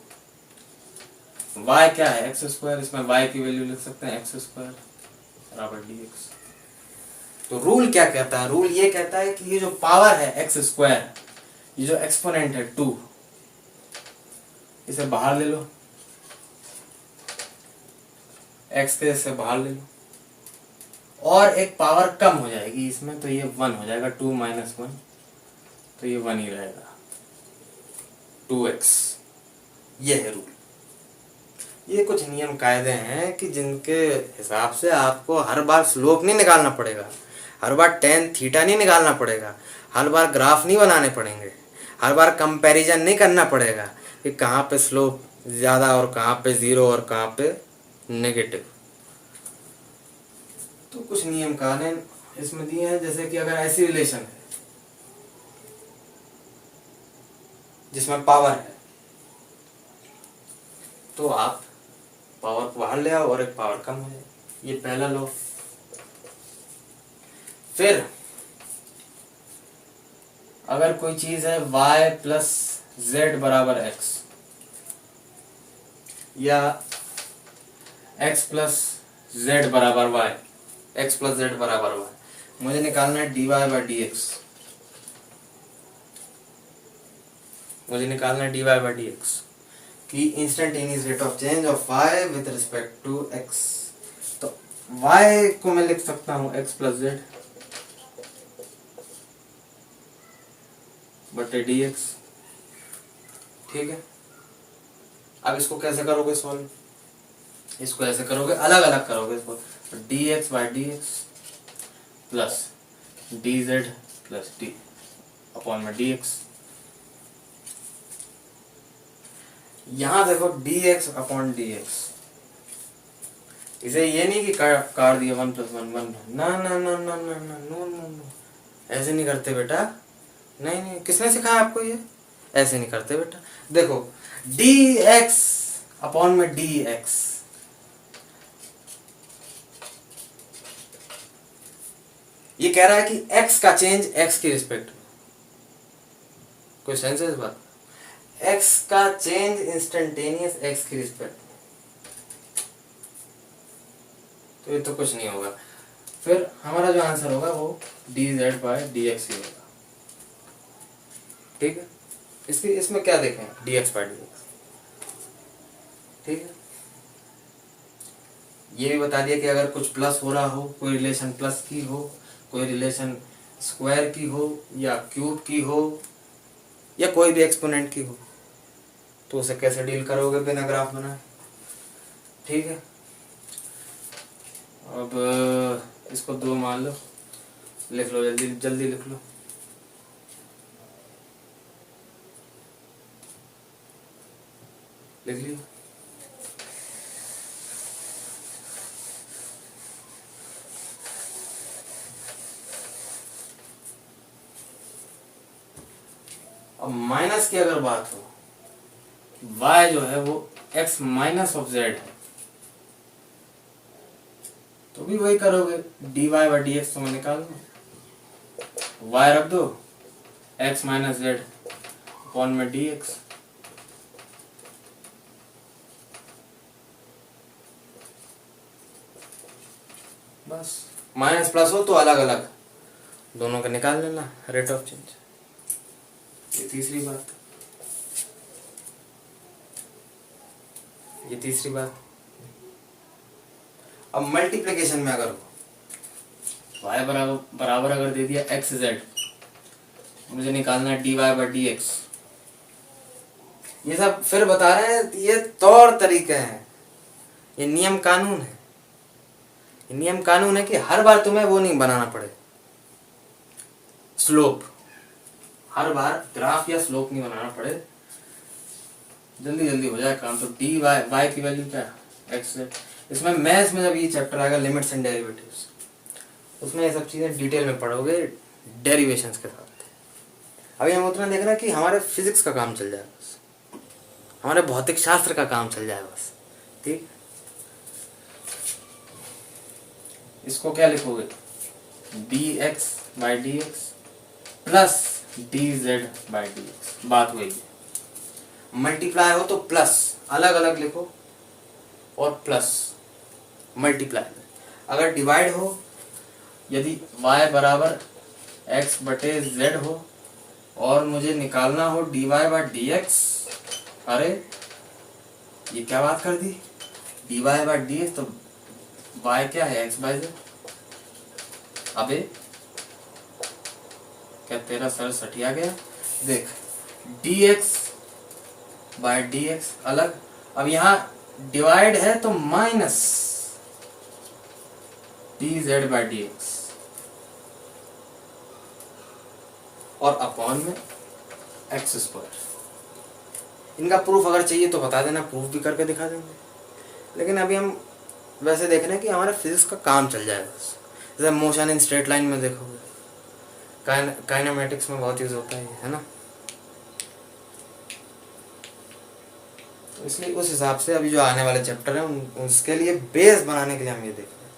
y क्या है, एक्स स्क्वायर, इसमें y की वैल्यू लिख सकते हैं एक्स स्क्वायर बराबर डी एक्स। तो रूल क्या कहता है? रूल ये कहता है कि ये जो पावर है एक्स स्क्वायर, ये जो एक्सपोनेंट है 2, इसे बाहर ले लो, एक्स के से बाहर ले लो, और एक पावर कम हो जाएगी इसमें, तो ये 1 हो जाएगा। 2 माइनस 1, तो ये 1 ही रहेगा, 2x। ये है रूल। ये कुछ नियम कायदे हैं कि जिनके हिसाब से आपको हर बार स्लोप नहीं निकालना पड़ेगा, हर बार टेन थीटा नहीं निकालना पड़ेगा, हर बार ग्राफ नहीं बनाने पड़ेंगे, हर बार कंपैरिजन नहीं करना पड़ेगा कि कहाँ पे स्लोप ज़्यादा और कहाँ पे ज़ीरो और कहाँ पे नेगेटिव। तो कुछ नियम कानून इसमें दिए हैं, जैसे कि अगर ऐसी रिलेशन है जिसमें पावर है, तो आप पावर को बाहर ले आओ और एक पावर कम हो जाए। ये पहला लॉ। फिर अगर कोई चीज है y प्लस जेड बराबर x, या x प्लस जेड बराबर y, x प्लस जेड बराबर y, मुझे निकालना है dy बाई डी एक्स, मुझे निकालना है dy बाई डी एक्स की instantaneous rate of change of y with respect to x। तो y को मैं लिख सकता हूं x प्लस जेड बटे डी एक्स। ठीक है, अब इसको कैसे करोगे सॉल्व? इसको ऐसे करोगे, अलग अलग करोगे इसको, D X by D x plus D Z plus D upon में डी एक्स। यहां देखो D x upon D x, इसे ये नहीं कि काट दिया 1 प्लस 1 1, ना ना ना ना ना ना नो नो नो, ऐसे नहीं करते बेटा। नहीं नहीं, किसने सिखाया आपको ये? ऐसे नहीं करते बेटा। देखो डी एक्स अपॉन में डी एक्स, ये कह रहा है कि x का चेंज x के रिस्पेक्ट में। कोई सेंस है इस बात? x का चेंज इंस्टेंटेनियस x की रिस्पेक्ट में, तो ये तो कुछ नहीं होगा। फिर हमारा जो आंसर होगा वो D Z by D X ही होगा। ठीक है, इसमें क्या देखें, D X by D x. ठीक है, ये भी बता दिया कि अगर कुछ प्लस हो रहा हो, कोई रिलेशन प्लस की हो, कोई रिलेशन स्क्वायर की हो या क्यूब की हो या कोई भी एक्सपोनेंट की हो, तो उसे कैसे डील करोगे बिना ग्राफ बनाए। ठीक है, अब इसको 2 मान लो, लिख लो, जल्दी जल्दी लिख लो। लिख लियो। अब माइनस की अगर बात हो, y जो है वो x माइनस ऑफ z है, तो भी वही करोगे, dy बाई डी एक्स तो मैं निकाल दूँ, y रख दो, x माइनस जेड अपॉन में डी एक्स। बस माइनस प्लस हो तो अलग अलग दोनों का निकाल लेना रेट ऑफ चेंज। ये तीसरी बात, ये तीसरी बात। अब मल्टीप्लिकेशन में अगर y बराबर अगर दे दिया एक्स जेड, मुझे निकालना है d y by D x. ये सब फिर बता रहे हैं, ये तौर तरीके हैं, ये नियम कानून है। ये नियम कानून है कि हर बार तुम्हें वो नहीं बनाना पड़े, स्लोप, हर बार ग्राफ या स्लोप नहीं बनाना पड़े, जल्दी जल्दी हो जाए काम। तो डी वाई की वैल्यू क्या है, एक्स जेड। इसमें मैथ्स में जब ये चैप्टर आएगा लिमिट्स एंड डेरिवेटिव्स, उसमें ये सब चीज़ें डिटेल में पढ़ोगे डेरिवेशंस के साथ। अभी हम उतना देख रहे हैं कि हमारे फिजिक्स का काम चल जाए बस, हमारे भौतिक शास्त्र का काम चल जाए बस। ठीक, इसको क्या लिखोगे, D X by D x plus D Z by D x. बात वही है, मल्टीप्लाई हो तो प्लस अलग अलग लिखो और प्लस मल्टीप्लाई। अगर डिवाइड हो, यदि y बराबर x बटे z हो और मुझे निकालना हो dy बाय dx, अरे ये क्या बात कर दी, dy बाय dx, तो y क्या है, x बाय z। अबे क्या तेरा सर सटिया गया, देख dx बाय dx अलग, अब यहाँ डिवाइड है तो माइनस dz बाय dx और अपॉन में एक्स स्क्वायर। इनका प्रूफ अगर चाहिए तो बता देना, प्रूफ भी करके दिखा देंगे, लेकिन अभी हम वैसे देख रहे हैं कि हमारा फिजिक्स का काम चल जाएगा बस। जैसे मोशन इन स्ट्रेट लाइन में देखोगे, काइनेमेटिक्स में बहुत यूज होता है ना, तो इसलिए उस हिसाब से अभी जो आने वाले चैप्टर हैं उसके लिए बेस बनाने के लिए हम ये देख रहे हैं।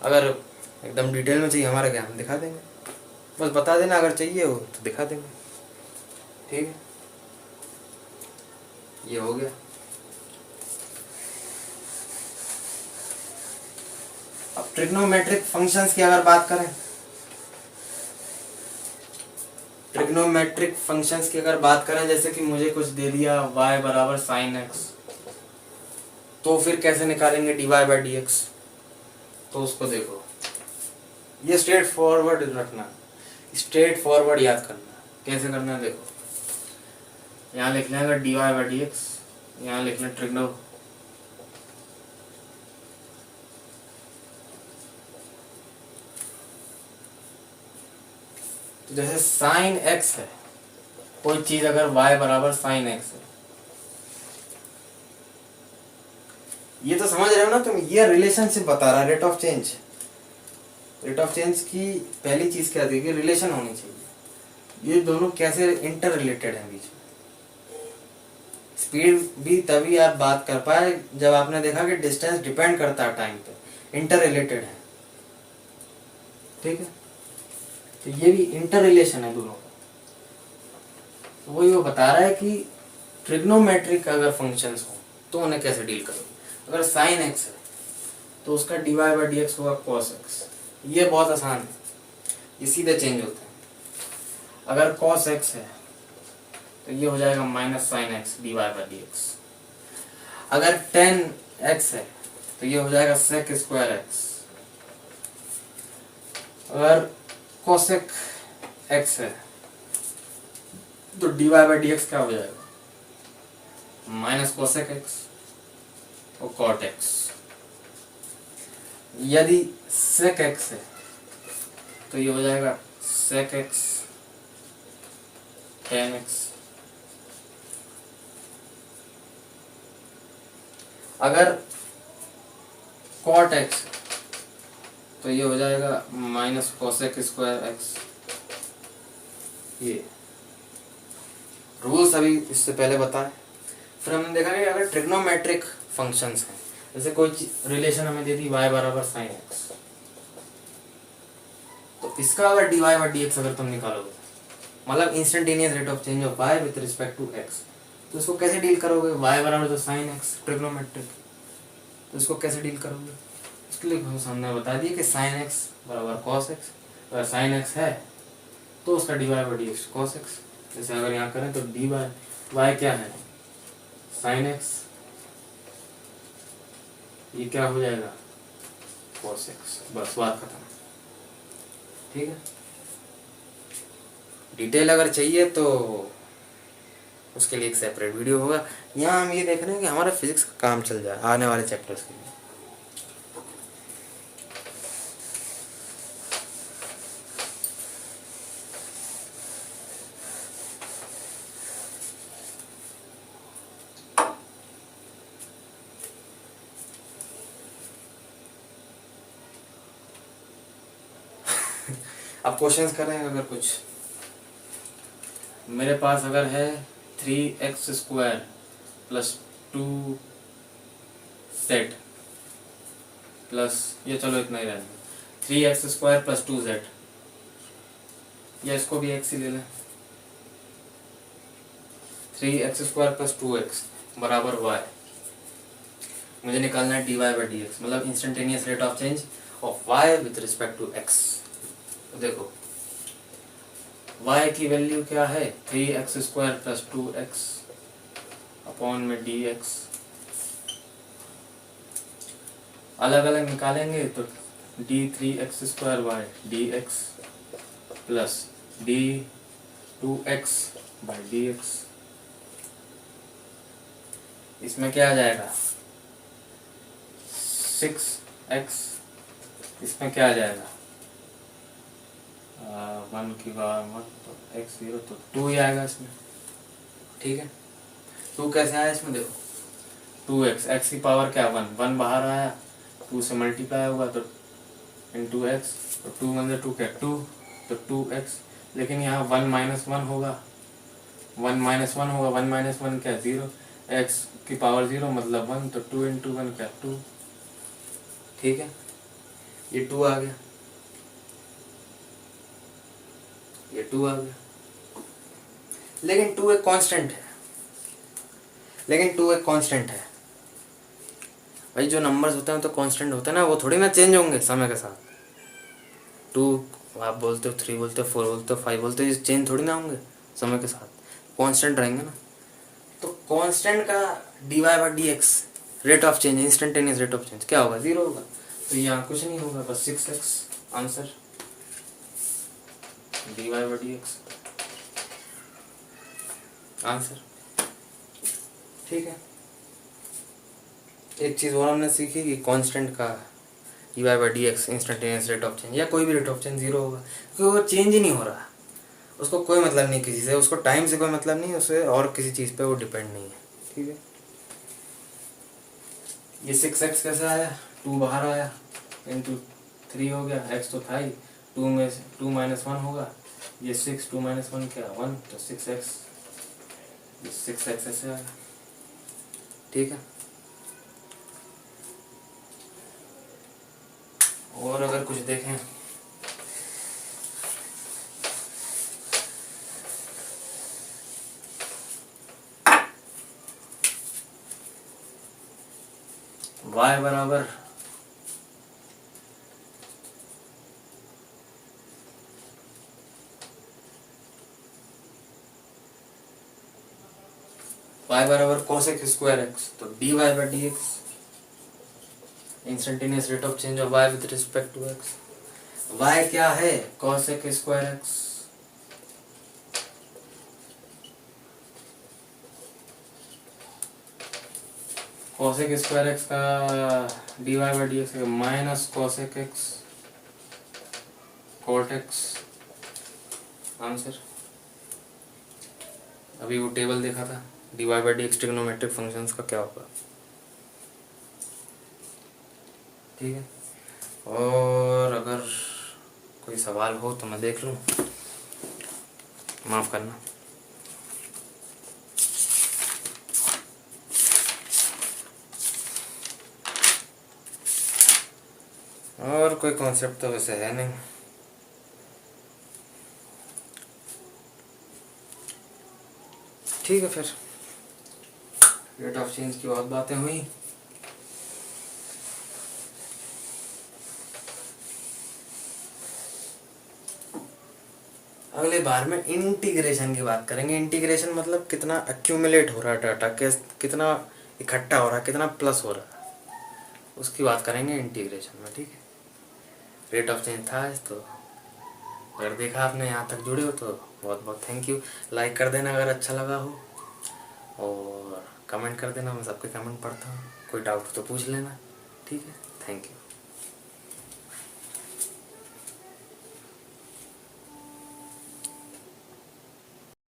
अगर एकदम डिटेल में चाहिए हमारा क्या, हम दिखा देंगे, बस बता देना अगर चाहिए हो तो दिखा देंगे, ठीक है। ये हो गया। अब ट्रिग्नोमेट्रिक फंक्शंस की अगर बात करें, ट्रिग्नोमेट्रिक फंक्शंस की अगर बात करें, जैसे कि मुझे कुछ दे दिया y बराबर साइन x, तो फिर कैसे निकालेंगे dy बाय dx, तो उसको देखो, ये स्ट्रेट फॉरवर्ड रखना, स्ट्रेट फॉरवर्ड याद करना, कैसे करना है देखो, यहाँ लिख लेंगे dy बाय dx, यहाँ लिख लें ट्रिग्नो, तो जैसे साइन x है, कोई चीज अगर y बराबर साइन x है, ये तो समझ रहे हो ना तुम, ये रिलेशनशिप बता रहा है rate of change. Rate of change की पहली चीज क्या थी कि रिलेशन होनी चाहिए, ये दोनों कैसे इंटर रिलेटेड हैं बीच में। स्पीड भी तभी आप बात कर पाए जब आपने देखा कि डिस्टेंस डिपेंड करता है टाइम पे, इंटर रिलेटेड है, ठीक है। तो ये भी इंटर रिलेशन है दोनों का। तो वही वो बता रहा है कि ट्रिग्नोमेट्रिक अगर फंक्शंस हो तो उन्हें कैसे डील करोगे। अगर साइन एक्स है तो उसका dy बाई डी एक्स होगा कॉस एक्स, ये बहुत आसान है, ये सीधे चेंज होते हैं। अगर कॉस एक्स है तो ये हो जाएगा minus sine x dy by D x. अगर टेन एक्स है तो ये हो जाएगा सेक स्क्वायर एक्स। अगर कोसेक एक्स है तो dy बाई डी एक्स क्या हो जाएगा, माइनस कोसेक एक्स और कॉट एक्स। यदि सेक एक्स है तो ये हो जाएगा सेक एक्स टेन एक्स। अगर कॉट एक्स तो ये हो जाएगा माइनस कोसेक स्क्वायर एक्स। ये रूल्स अभी इससे पहले बताए। फिर हमने देखा कि अगर ट्रिग्नोमेट्रिक फंक्शंस हैं, जैसे कोई रिलेशन हमें दे दी y बराबर साइन एक्स, तो इसका अगर dy बाई डी एक्स अगर तुम निकालोगे, मतलब instantaneous rate of change of y with respect to x, तो इसको कैसे डील करोगे। y बराबर तो साइन एक्स ट्रिग्नोमेट्रिक, तो इसको कैसे डील करोगे, इसके लिए हम सामने बता दिए कि साइन एक्स बराबर कॉस एक्स। अगर साइन एक्स है तो उसका dy by D x cos x. जैसे अगर यहाँ करें तो dy बाई y क्या है साइन एक्स, ये क्या हो जाएगा cos x। बस बात खत्म, ठीक है। डिटेल अगर चाहिए तो उसके लिए एक सेपरेट वीडियो होगा। यहाँ हम ये देख रहे हैं कि हमारा फिजिक्स का काम चल जाए आने वाले चैप्टर्स के लिए। अब क्वेश्चंस करें। अगर कुछ मेरे पास अगर है 3x square plus 2z plus, ये चलो इतना ही रहने, 3x स्क्वायर प्लस 2z, या इसको भी x ही ले लें, 3x स्क्वायर प्लस 2x बराबर y। मुझे निकालना है dy बाई डी एक्स, मतलब instantaneous rate of change of y with respect to x. तो देखो y की वैल्यू क्या है, 3x² प्लस 2x अपॉन में dx। अलग अलग निकालेंगे तो d3x² dx plus d2x dx। इसमें क्या आ जाएगा 6x, इसमें क्या आ जाएगा 1 की पावर 1 तो x 0 तो 2 ही आएगा इसमें। ठीक है, 2 कैसे आया इसमें, देखो 2x, x की पावर क्या 1 बाहर आया, 2 से मल्टीप्लाई होगा तो इंटू एक्स, तो 2 × 2 क्या 2, तो 2x। लेकिन यहाँ 1 - 1 होगा, 1 - 1 होगा, 1 - 1 क्या 0, x की पावर 0 मतलब 1, तो 2 × 1 क्या 2। ठीक है, ये 2 आ गया, ये 2 आ गया। लेकिन 2 एक कांस्टेंट है, भाई जो नंबर्स होते हैं तो कांस्टेंट होते हैं ना, वो थोड़ी ना चेंज होंगे समय के साथ। 2 आप बोलते हो, 3 बोलते हो, 4 बोलते हो, 5 बोलते हो, ये चेंज थोड़ी ना होंगे समय के साथ, कांस्टेंट रहेंगे ना। तो कांस्टेंट का dy/dx rate of change, instantaneous rate of change क्या होगा 0 होगा। तो यहाँ कुछ नहीं होगा, बस 6x आंसर dy/dx आंसर। ठीक है, एक चीज़ और हमने सीखी कि कांस्टेंट का dy/dx instantaneous rate of change या कोई भी रेट ऑफ चेंज 0 होगा, क्योंकि वो चेंज ही नहीं हो रहा, उसको कोई मतलब नहीं किसी से, उसको टाइम से कोई मतलब नहीं, उसे और किसी चीज़ पे वो डिपेंड नहीं है। ठीक है, ये 6x कैसे आया, 2 बाहर आया इंटू 3 हो गया, x तो था ही, 2 में 2 - 1 होगा, ये 6, 2 - 1 क्या 1, तो 6x, ये 6x ऐसे आया। ठीक है, और अगर कुछ देखें y बराबर cos² x, तो dy/dx instantaneous rate of change of y with respect to x। y क्या है cos² x, cos² x का dy/dx minus cos x cot x answer. अभी वो टेबल देखा था dy/dx ट्रिग्नोमेट्रिक फंक्शंस का क्या होगा। ठीक है, और अगर कोई सवाल हो तो मैं देख लूँ, माफ़ करना। और कोई कॉन्सेप्ट तो वैसे है नहीं। ठीक है, फिर रेट ऑफ चेंज की बहुत बातें हुई। अगले बार में इंटीग्रेशन की बात करेंगे। इंटीग्रेशन मतलब कितना एक्यूमुलेट हो रहा है डाटा, कितना इकट्ठा हो रहा है, कितना प्लस हो रहा है, उसकी बात करेंगे इंटीग्रेशन में। ठीक है, रेट ऑफ चेंज था तो अगर देखा आपने यहाँ तक जुड़े हो तो बहुत बहुत थैंक यू। लाइक कर देना अगर अच्छा लगा हो, और कमेंट कर देना, मैं सबके कमेंट पढ़ता हूँ, कोई डाउट तो पूछ लेना। ठीक है, थैंक यू।